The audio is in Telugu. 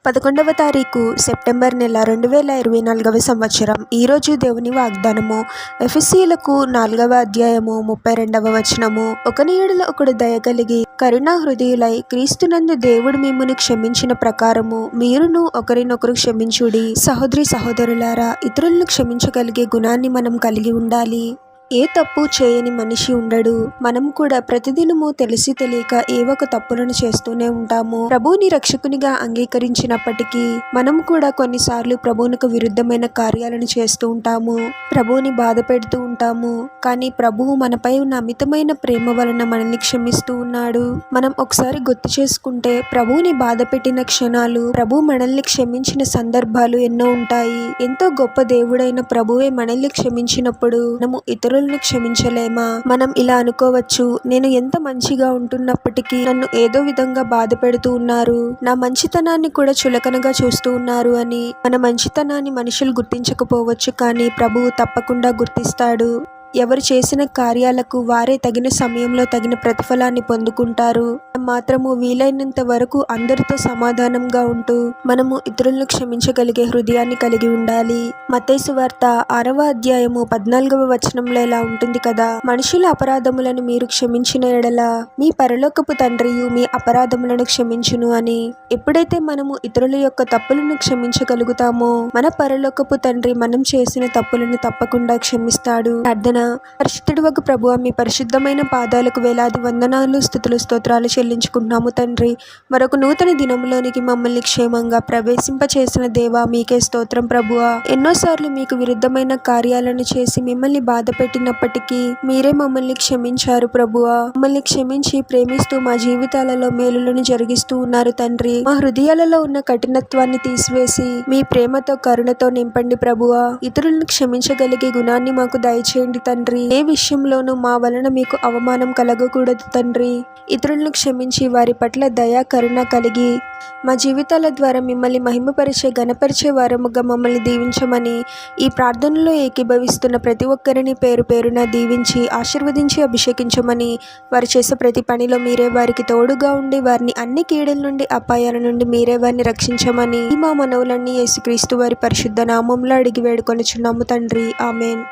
11వ తారీఖు సెప్టెంబర్ నెల 2024 సంవత్సరం. ఈరోజు దేవుని వాగ్దానము ఎఫెసీయులకు 4వ అధ్యాయము 32వ వచనము. ఒకని యెడల ఒకడు దయ కలిగి కరుణా హృదయులై క్రీస్తునందు దేవుడు మిమ్మును క్షమించిన ప్రకారము మీరును ఒకరినొకరు క్షమించుడి. సహోదరి సహోదరులారా, ఇతరులను క్షమించగలిగే గుణాన్ని మనం కలిగి ఉండాలి. ఏ తప్పు చేయని మనిషి ఉండడు. మనం కూడా ప్రతిదినము తెలిసి తెలియక ఏవో ఒక తప్పులను చేస్తూనే ఉంటాము. ప్రభువుని రక్షకునిగా అంగీకరించినప్పటికీ మనం కూడా కొన్నిసార్లు ప్రభువునకు విరుద్ధమైన కార్యాలను చేస్తూ ఉంటాము. ప్రభువుని బాధ పెడుతూ ఉంటాము. కానీ ప్రభువు మనపై ఉన్న అమితమైన ప్రేమ వలన మనల్ని క్షమిస్తూ ఉన్నాడు. మనం ఒకసారి గుర్తు చేసుకుంటే ప్రభువుని బాధ పెట్టిన క్షణాలు, ప్రభు మనల్ని క్షమించిన సందర్భాలు ఎన్నో ఉంటాయి. ఎంతో గొప్ప దేవుడైన ప్రభువే మనల్ని క్షమించినప్పుడు మనము ఇతరులను క్షమించలేమా? మనం ఇలా అనుకోవచ్చు, నేను ఎంత మంచిగా ఉంటున్నప్పటికీ నన్ను ఏదో విధంగా బాధ పెడుతూ ఉన్నారు, నా మంచితనాన్ని కూడా చులకనగా చూస్తూ ఉన్నారు అని. మన మంచితనాన్ని మనుషులు గుర్తించకపోవచ్చు, కానీ ప్రభువు తప్పకుండా గుర్తిస్తాడు. ఎవరు చేసిన కార్యాలకు వారే తగిన సమయంలో తగిన ప్రతిఫలాన్ని పొందుకుంటారు. మాత్రము వీలైనంత వరకు అందరితో సమాధానంగా ఉంటూ మనము ఇతరులను క్షమించగలిగే హృదయాన్ని కలిగి ఉండాలి. మత్తయి సువార్త 6వ అధ్యాయము 14వ వచనంలో ఇలా ఉంటుంది కదా, మనుషుల అపరాధములను మీరు క్షమించిన యెడల మీ పరలోకపు తండ్రియు మీ అపరాధములను క్షమించును అని. ఎప్పుడైతే మనము ఇతరుల యొక్క తప్పులను క్షమించగలుగుతామో మన పరలోకపు తండ్రి మనం చేసిన తప్పులను తప్పకుండా క్షమిస్తాడు. ప్రార్థన. పరిశుద్ధుడవగు ప్రభువా, మీ పరిశుద్ధమైన పాదాలకు వేలాది వందనాలు, స్తుతులు, స్తోత్రాలు చెల్లించుకుంటున్నాము తండ్రి. మరొక నూతన దినములోనికి మమ్మల్ని క్షేమంగా ప్రవేశింపచేసిన దేవా, మీకే స్తోత్రం ప్రభువా. ఎన్నోసార్లు మీకు విరుద్ధమైన కార్యాలను చేసి మిమ్మల్ని బాధ పెట్టినప్పటికీ మీరే మమ్మల్ని క్షమించారు ప్రభువా. మమ్మల్ని క్షమించి ప్రేమిస్తూ మా జీవితాలలో మేలులను జరిగిస్తూ ఉన్నారు తండ్రి. మా హృదయాలలో ఉన్న కఠినత్వాన్ని తీసివేసి మీ ప్రేమతో కరుణతో నింపండి ప్రభువా. ఇతరులను క్షమించగలిగే గుణాన్ని మాకు దయచేయండి తండ్రి. ఏ విషయంలోనూ మా వలన మీకు అవమానం కలగకూడదు తండ్రి. ఇతరులను క్షమించి వారి పట్ల దయా కరుణ కలిగి మా జీవితాల ద్వారా మిమ్మల్ని మహిమపరిచే ఘనపరిచే వారముగా మమ్మల్ని దీవించమని ఈ ప్రార్థనలో ఏకీభవిస్తున్న ప్రతి ఒక్కరిని పేరు పేరున దీవించి ఆశీర్వదించి అభిషేకించమని, వారు చేసే ప్రతి పనిలో మీరే వారికి తోడుగా ఉండి వారిని అన్ని కీడుల నుండి అపాయాల నుండి మీరే వారిని రక్షించమని మా మనవులన్నీ యేసుక్రీస్తు వారి పరిశుద్ధ నామంలో అడిగి వేడుకొనుచున్నాము తండ్రి. ఆమేన్.